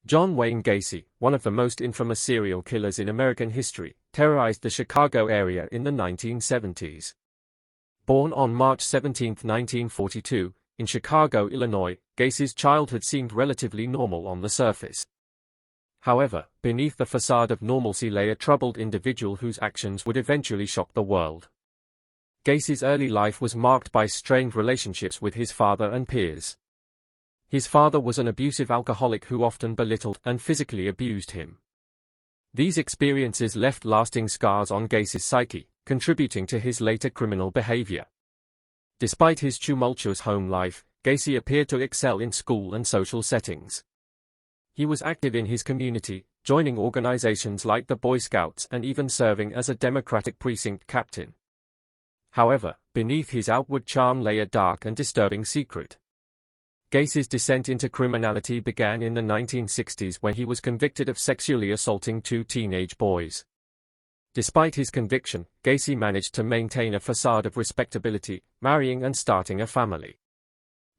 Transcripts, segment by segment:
John Wayne Gacy, one of the most infamous serial killers in American history, terrorized the Chicago area in the 1970s. Born on March 17, 1942, in Chicago, Illinois, Gacy's childhood seemed relatively normal on the surface. However, beneath the facade of normalcy lay a troubled individual whose actions would eventually shock the world. Gacy's early life was marked by strained relationships with his father and peers. His father was an abusive alcoholic who often belittled and physically abused him. These experiences left lasting scars on Gacy's psyche, contributing to his later criminal behavior. Despite his tumultuous home life, Gacy appeared to excel in school and social settings. He was active in his community, joining organizations like the Boy Scouts and even serving as a Democratic precinct captain. However, beneath his outward charm lay a dark and disturbing secret. Gacy's descent into criminality began in the 1960s when he was convicted of sexually assaulting two teenage boys. Despite his conviction, Gacy managed to maintain a facade of respectability, marrying and starting a family.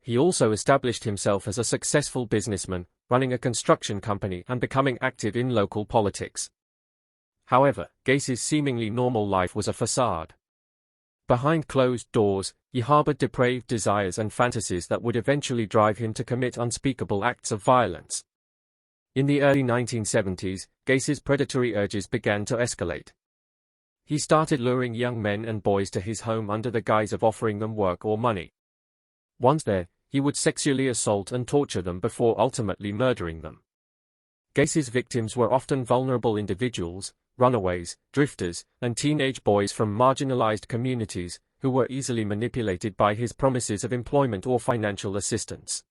He also established himself as a successful businessman, running a construction company and becoming active in local politics. However, Gacy's seemingly normal life was a facade. Behind closed doors, he harbored depraved desires and fantasies that would eventually drive him to commit unspeakable acts of violence. In the early 1970s, Gacy's predatory urges began to escalate. He started luring young men and boys to his home under the guise of offering them work or money. Once there, he would sexually assault and torture them before ultimately murdering them. Gacy's victims were often vulnerable individuals, runaways, drifters, and teenage boys from marginalized communities, who were easily manipulated by his promises of employment or financial assistance.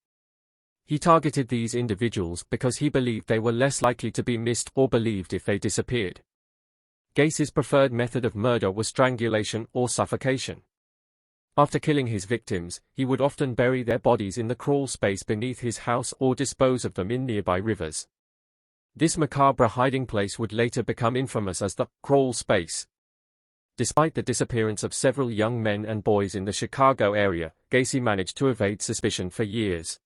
He targeted these individuals because he believed they were less likely to be missed or believed if they disappeared. Gacy's preferred method of murder was strangulation or suffocation. After killing his victims, he would often bury their bodies in the crawl space beneath his house or dispose of them in nearby rivers. This macabre hiding place would later become infamous as the crawl space. Despite the disappearance of several young men and boys in the Chicago area, Gacy managed to evade suspicion for years.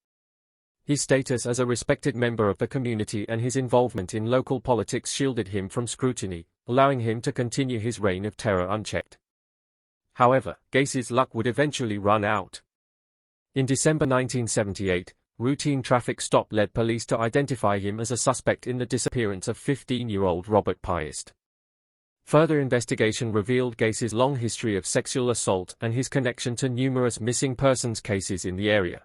His status as a respected member of the community and his involvement in local politics shielded him from scrutiny, allowing him to continue his reign of terror unchecked. However, Gacy's luck would eventually run out. In December 1978, routine traffic stop led police to identify him as a suspect in the disappearance of 15-year-old Robert Piest. Further investigation revealed Gacy's long history of sexual assault and his connection to numerous missing persons cases in the area.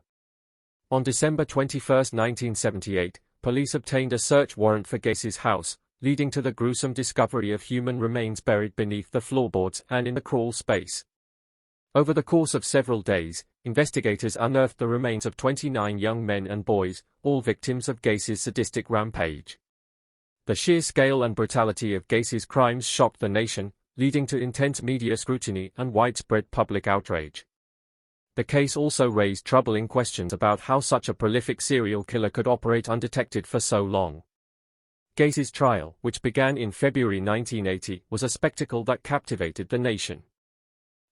On December 21, 1978, police obtained a search warrant for Gacy's house, leading to the gruesome discovery of human remains buried beneath the floorboards and in the crawl space. Over the course of several days, investigators unearthed the remains of 29 young men and boys, all victims of Gacy's sadistic rampage. The sheer scale and brutality of Gacy's crimes shocked the nation, leading to intense media scrutiny and widespread public outrage. The case also raised troubling questions about how such a prolific serial killer could operate undetected for so long. Gacy's trial, which began in February 1980, was a spectacle that captivated the nation.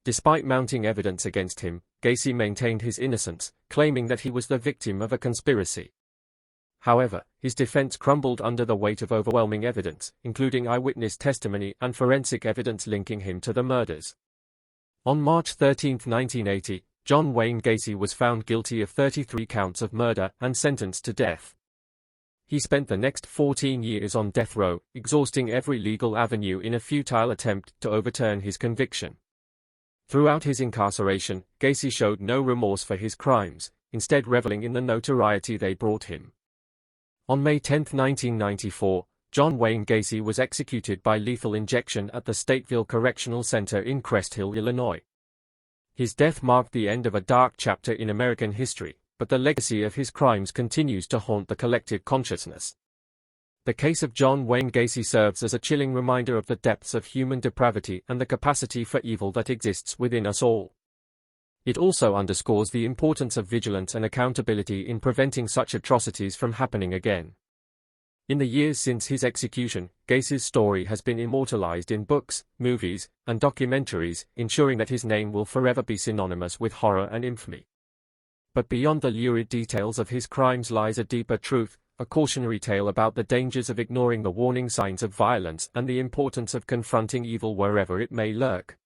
Despite mounting evidence against him, Gacy maintained his innocence, claiming that he was the victim of a conspiracy. However, his defense crumbled under the weight of overwhelming evidence, including eyewitness testimony and forensic evidence linking him to the murders. On March 13, 1980, John Wayne Gacy was found guilty of 33 counts of murder and sentenced to death. He spent the next 14 years on death row, exhausting every legal avenue in a futile attempt to overturn his conviction. Throughout his incarceration, Gacy showed no remorse for his crimes, instead reveling in the notoriety they brought him. On May 10, 1994, John Wayne Gacy was executed by lethal injection at the Stateville Correctional Center in Crest Hill, Illinois. His death marked the end of a dark chapter in American history, but the legacy of his crimes continues to haunt the collective consciousness. The case of John Wayne Gacy serves as a chilling reminder of the depths of human depravity and the capacity for evil that exists within us all. It also underscores the importance of vigilance and accountability in preventing such atrocities from happening again. In the years since his execution, Gacy's story has been immortalized in books, movies, and documentaries, ensuring that his name will forever be synonymous with horror and infamy. But beyond the lurid details of his crimes lies a deeper truth, a cautionary tale about the dangers of ignoring the warning signs of violence and the importance of confronting evil wherever it may lurk.